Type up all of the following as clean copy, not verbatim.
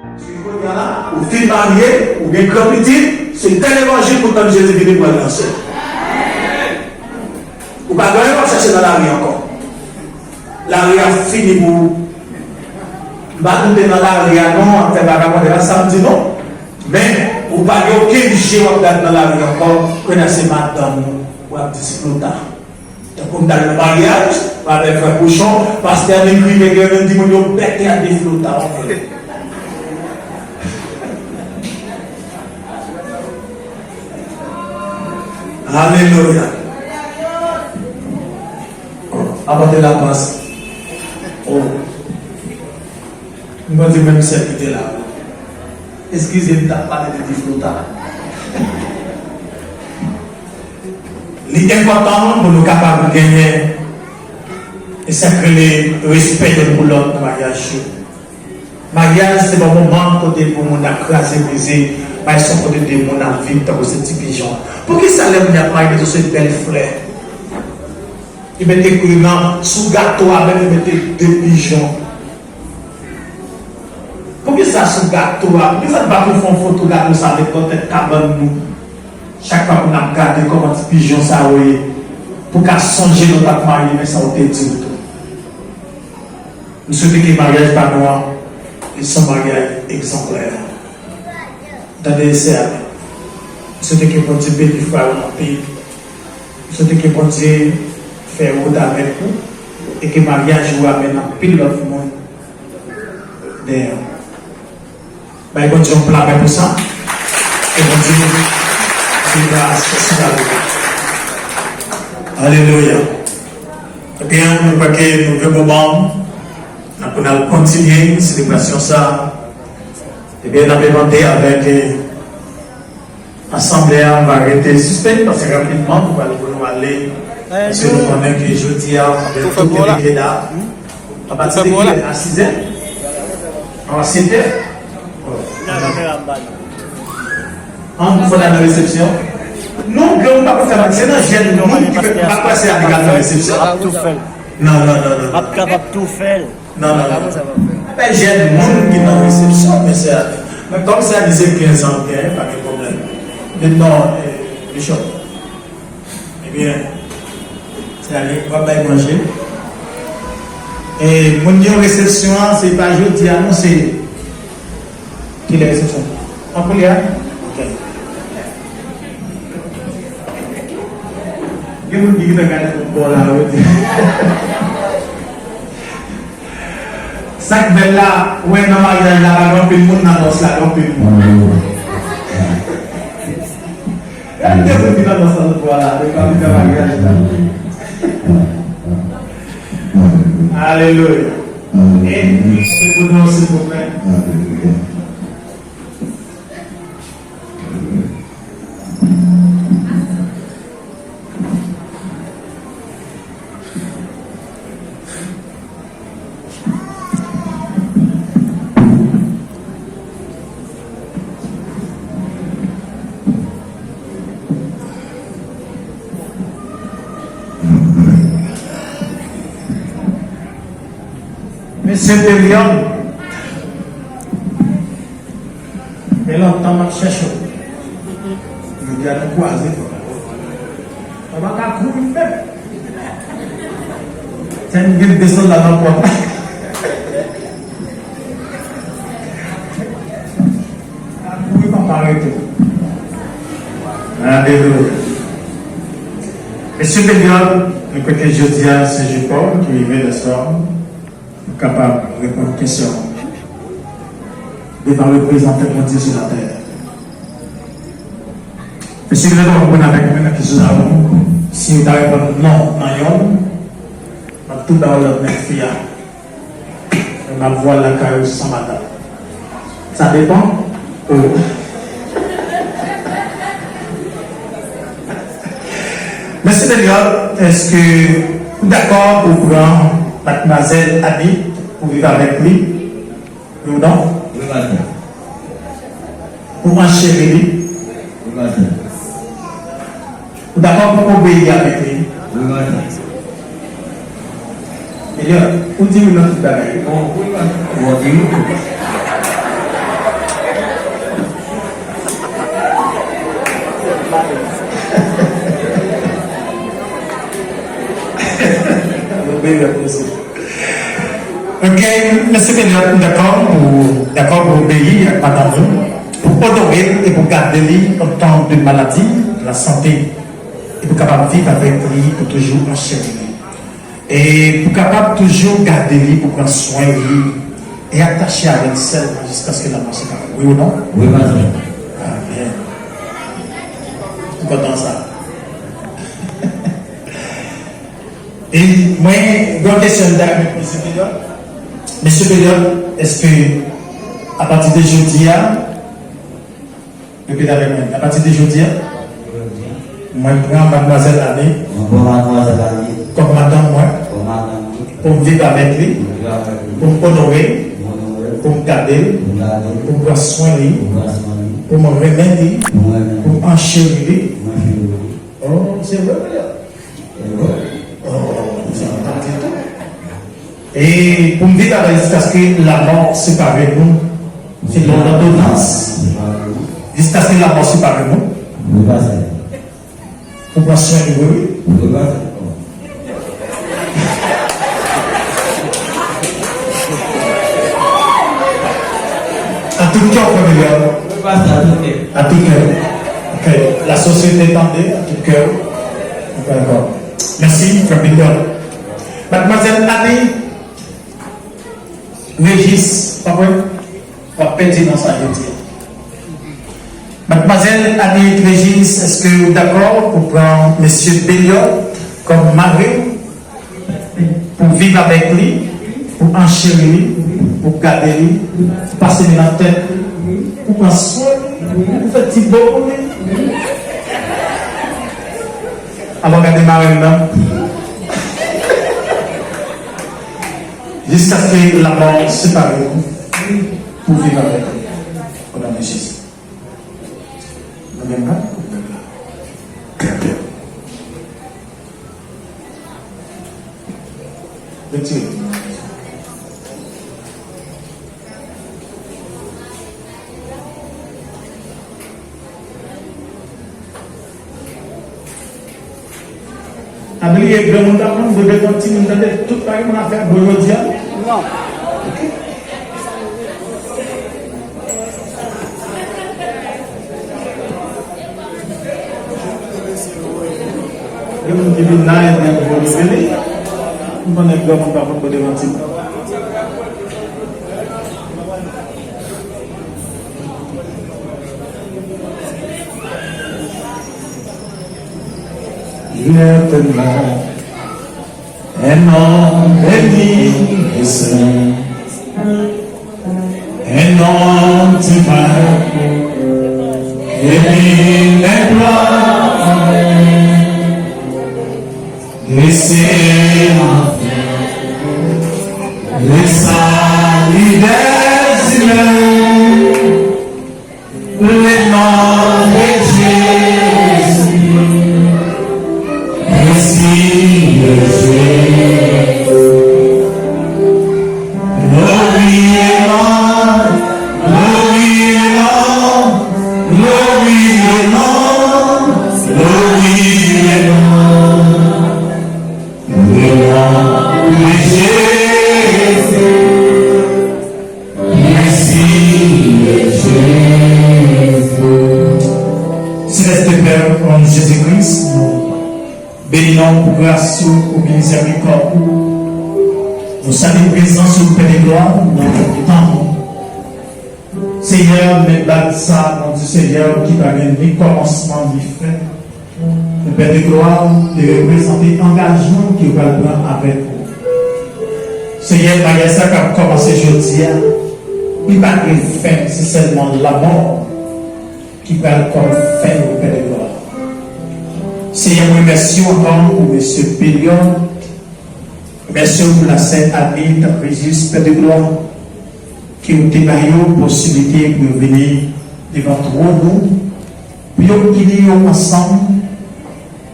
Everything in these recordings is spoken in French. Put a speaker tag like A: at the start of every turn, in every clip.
A: Ou fin marié, ou bien grand petit, c'est tel évangile pour que Jésus vienne pour lancer. Ou pas de chercher dans la rue encore. La rue a fini pour. Pas tout dans la rue, non, on fait pas de la samedi, non. Mais, ou pas de aucun jeu dans la rue encore, connaissez madame ou un disciple là. Comme dans le mariage, avec un cochon, parce qu'il y a des cris de guerre, dit mon bête à des flottants. Alléluia. Apportez la grâce. Oh. Nous avons dit même celle qui était là. Excusez-moi de parler de Tiflota. L'important pour nous capables de gagner, c'est que le respect de l'autre dans le mariage. Mariage, c'est un moment côté pour mon écraser, briser, mais c'est un côté de mon vie dans ce petit pigeon. Pour qui ça l'aime bien parler de cette belle fleur? Il mettait que sous gâteau, il mettait deux pigeons. Pour qui ça sous gâteau? Pour qui ça ne va pas faire une photo gâteau ça avec notre cabane nous? Chaque fois qu'on a regardé comment ce pigeon ça oui, pour qu'à songer notre mariage, mais ça a été dit tout. Nous souhaitons que le mariage par nous, ils sont mariage exemplaire. Dans des essais, nous souhaitons que bon Dieu bénisse frère en pays. Nous souhaitons que bon Dieu fasse route avec vous et que le mariage vous amène en pile l'autre monde. D'ailleurs, bon Dieu on plaît pour ça. Et bon Dieu. Alléluia. Eh bien, nous voyons que nous devons nous continuer cette célébration ça. Eh bien, nous avons demandé avec l'Assemblée, on va arrêter le suspect parce que rapidement, nous allons aller. Parce que nous connaissons que jeudi, avec tout le qui est là, à partir de à 6h, à 7h. On fait la réception. Nous, on ne peut pas faire la réception. C'est un jeune qui ne peut pas passer à la réception.
B: Non.
A: Non.
B: Pas capable de tout faire.
A: Non, non, non.
B: Ça va faire.
A: Ben, j'ai du monde qui est dans la réception, mais comme ça disait 15 ans, pas de problème. Maintenant, Bishop, eh bien, c'est aller, on va pas y manger. Et mon niveau réception, c'est pas jeudi, non, c'est. Qui est la réception? En prière? Ok. Je vous dis que regarder le bol là. Ça que là, ouais, non, il y a la monde dans l'os là, donc il y a des gens qui dans l'os là, alléluia. Et c'est pour nous, s'il vous plaît. Mais cette période, et longtemps, je cherche. Je dis à nous croiser. On va pas courir même. C'est une gueule de descendre là dans le coin. On ne pas arrêter. Alléluia. Et cette période, le côté jeudi, c'est Paul qui vivait le soir. Capable de répondre aux questions devant le président de Dieu sur la terre. Et si vous êtes en bonne avec moi, si vous avez répondu non, non, tout dans le même fia, ma voix la carrière sans matin. Ça dépend. Oh. Mais c'est d'ailleurs, est-ce que vous êtes d'accord pour prendre mademoiselle Annie pour vivre avec lui? Oui ou non?
C: Oui, madame.
A: Pour enchérir lui?
C: Oui, madame.
A: Vous d'accord pour obéir avec lui?
C: Oui, madame.
A: Et là, où dit-vous notre bagaille?
C: Oui, madame. Oui, madame.
A: Ok, mais c'est bien d'accord pour obéir à madame, pour honorer et pour garder lui en temps de maladie, la santé, et pour capable vivre avec lui, pour toujours enchérir lui. Et pour capable toujours garder lui, pour prendre soin de lui, et attacher avec celle jusqu'à ce que la mort se parle. Oui ou non?
C: Oui, madame.
A: Amen. Vous comprenez ça? Et moi, grande question d'Amérique, Monsieur Pédon, est-ce que à partir de jeudi, à partir de jeudi, moi je prends mademoiselle Annie comme madame moi, pour vivre avec lui, pour m'honorer, pour me garder, pour me prendre soin de lui, pour me remettre, pour m'enchérir. Oh, c'est vrai. Et pour me dire jusqu'à ce que la mort sépare nous, c'est l'ordonnance. Jusqu'à ce que la mort sépare nous, pour prendre soin de vous. À tout cœur, familial. À tout cœur. Ok. La société tendait à tout cœur. D'accord. Merci, familial. Mademoiselle Annie. Régis, pas vrai? Pas péter dans sa vie. Mademoiselle Annie Régis, est-ce que vous êtes d'accord pour prendre M. Béliot comme mari, pour vivre avec lui, pour enchérir lui, pour garder lui, pour passer dans la tête, pour prendre soin, pour faire petit beau pour lui? Alors, regardez Marie-Là. Jusqu'à ce que la mort sépare nous pour vivre avec nous. Au nom de Jésus. Amen. Retirez. Abli et grand monde apprendre de devant petit monde tout pareil mon affaire aujourd'hui.
B: Non.
A: Le monde qui vient là et bien pour le télé. On va grand monde apprendre de devant petit. Maintenant, un homme béni et saint, un homme divin, et il est blanc, laissez le salut des humains, le nom de Jésus. Merci de Jésus. Céleste Père, en Jésus-Christ, bénissons pour grâce ou miséricorde. Nous saluons présence au Père de gloire dans notre temps. Seigneur, mais dans ça, mon Dieu Seigneur, qui va ni commencement ni fin. Le Père de gloire, de représenter l'engagement qui va prendre avec vous. Seigneur, malgré ça, qui a commencé aujourd'hui, il va être fin, c'est seulement la mort qui va comme fin au Père de gloire. Seigneur, merci encore pour M. Pélion. Merci pour la Sainte Annie, Régis, Père de gloire, qui nous donne la possibilité de venir devant nous, puis nous ensemble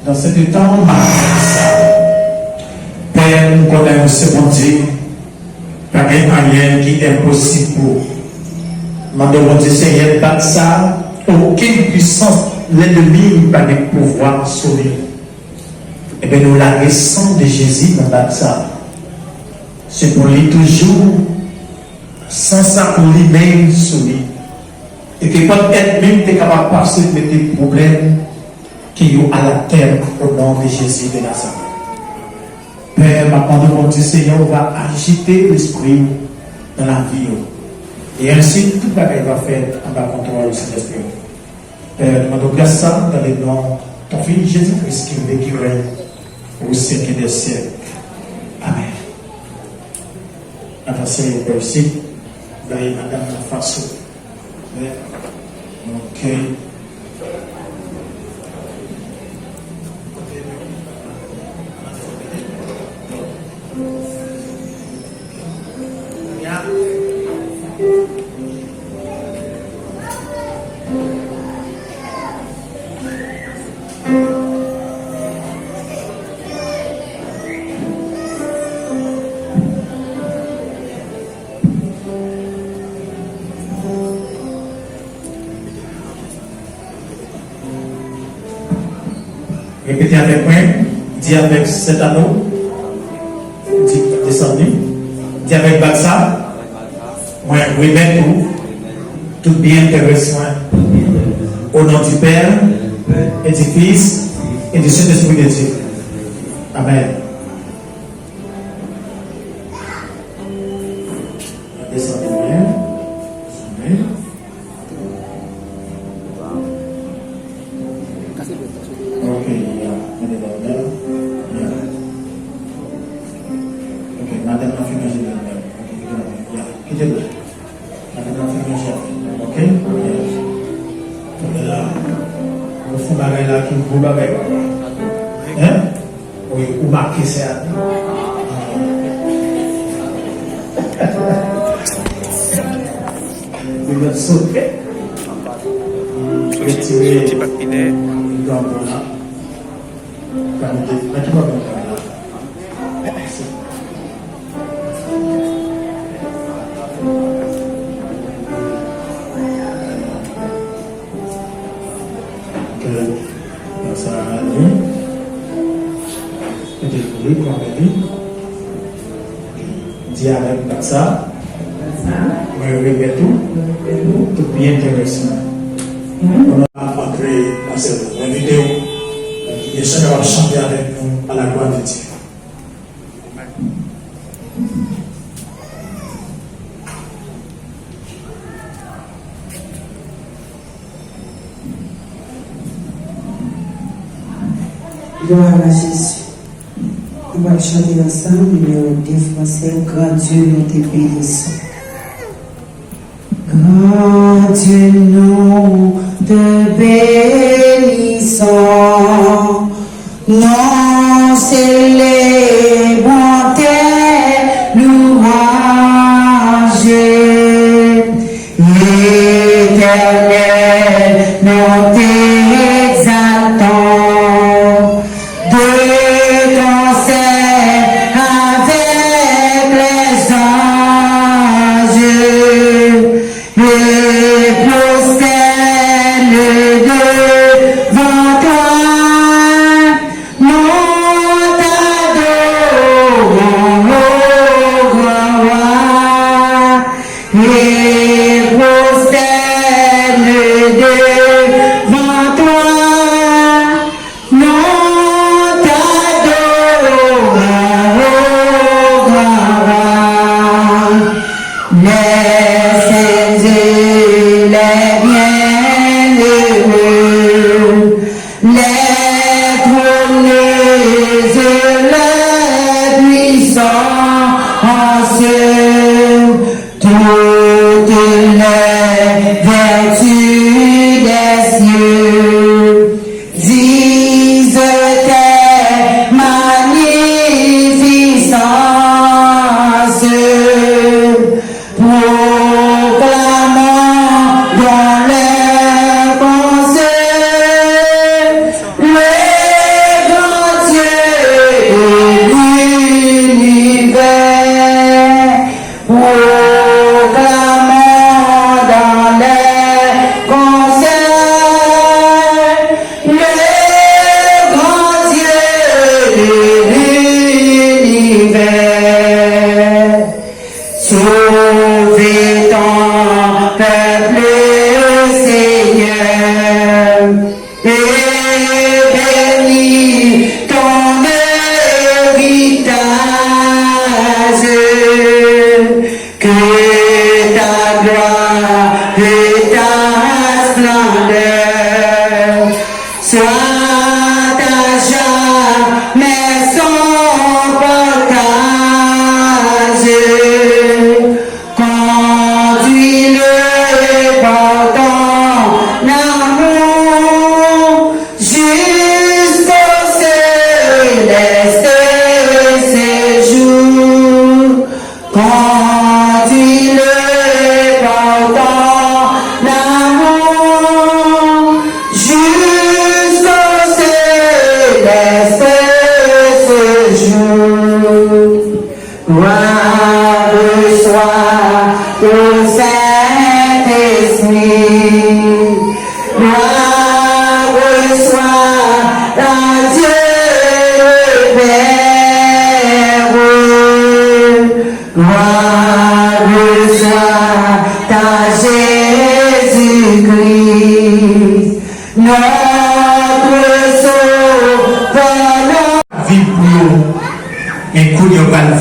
A: dans ce temps Père, nous connaissons ce bon Dieu, car il n'y a rien qui est impossible pour nous. Nous demandons, Seigneur, pas ça, aucune puissance. L'ennemi n'a pas de pouvoir sauver. Et bien nous la raison de Jésus dans ça. C'est pour lui toujours, sans ça pour lui-même sauver. Et que peut-être même tu es capable de passer des problèmes qui ont à la terre au nom de Jésus de Nazareth. Père, maintenant de mon Dieu Seigneur, va agiter l'esprit dans la vie. Et ainsi, tout le monde va faire en bas contrôle de cet esprit. Père, nous demandons grâce dans le nom de ton Fils Jésus-Christ qui veut qui règne au siècle des siècles. Amen. Avancez le aussi. Voyez Madame la face. Ok. Répétez avec moi, dis avec cet anneau, descendu, dis avec Batsa, moi remets tout bien que soin. Au nom du Père, et du Fils, et du Saint-Esprit de Dieu. Amen. Descendez bien. Amen. Ok, madame la fille générale. Ok, madame la fille générale. Ok, là, le fond bagage là qui vous bagage. Hein? Oui, ou marquer ça. Vous êtes sauté. Retirer. Donc voilà. comme ça. Je regrette tout bien intéressant. On a rencontré la vidéo. Et chacun va chanter avec nous à la gloire de Dieu.
B: Gloire à Jésus. On va chanter ensemble, numéro 2 français, Grand Dieu, nous te bénissons. Grand Dieu, nous te bénissons. Nous célébrons tes louanges. Éternel, nous t'exaltons. De ton sein avec les anges, et prosterne devant toi, nous t'adorons, ô grand roi, et prosterne devant toi, nous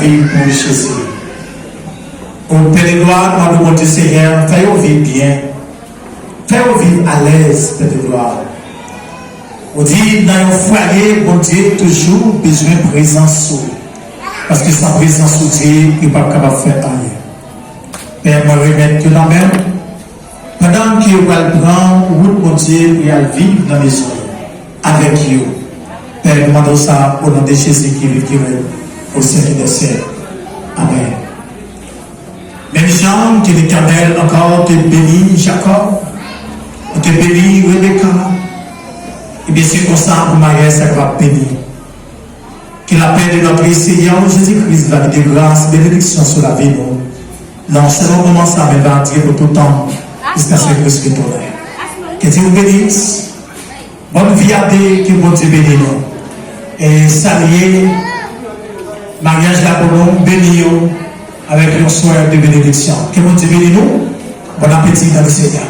A: Pour Jésus. Au Père de gloire, nous demandons Seigneur, fais-nous vivre bien, fais-nous vivre à l'aise, Père de gloire. On dit dans un foyer, bon Dieu, toujours besoin de présence. Parce que sans présence de Dieu, il n'est pas capable de faire rien. Père, je remettre que la même, pendant que vous allez prendre route, bon Dieu, et aller vivre dans les eaux avec vous. Père, demandons ça au nom de Jésus qui vit au siècle des siècles. Amen. Même Jean, que l'Éternel encore te bénit, Jacob, te bénit, Rebecca. Et bien c'est comme ça pour Marie, ça va bénir. Que la paix de notre Seigneur Jésus-Christ, la vie de grâce, bénédiction sur la vie, nous. Non, c'est le moment ça me va dire pour tout le temps, jusqu'à ce que Christ retourne. Que Dieu vous bénisse. Bonne vie à Dieu, que bon Dieu bénisse nous. Et saluer mariage là pour nous, bénir, avec un soir de bénédiction. Que mon Dieu bénisse nous. Bon appétit dans le Seigneur.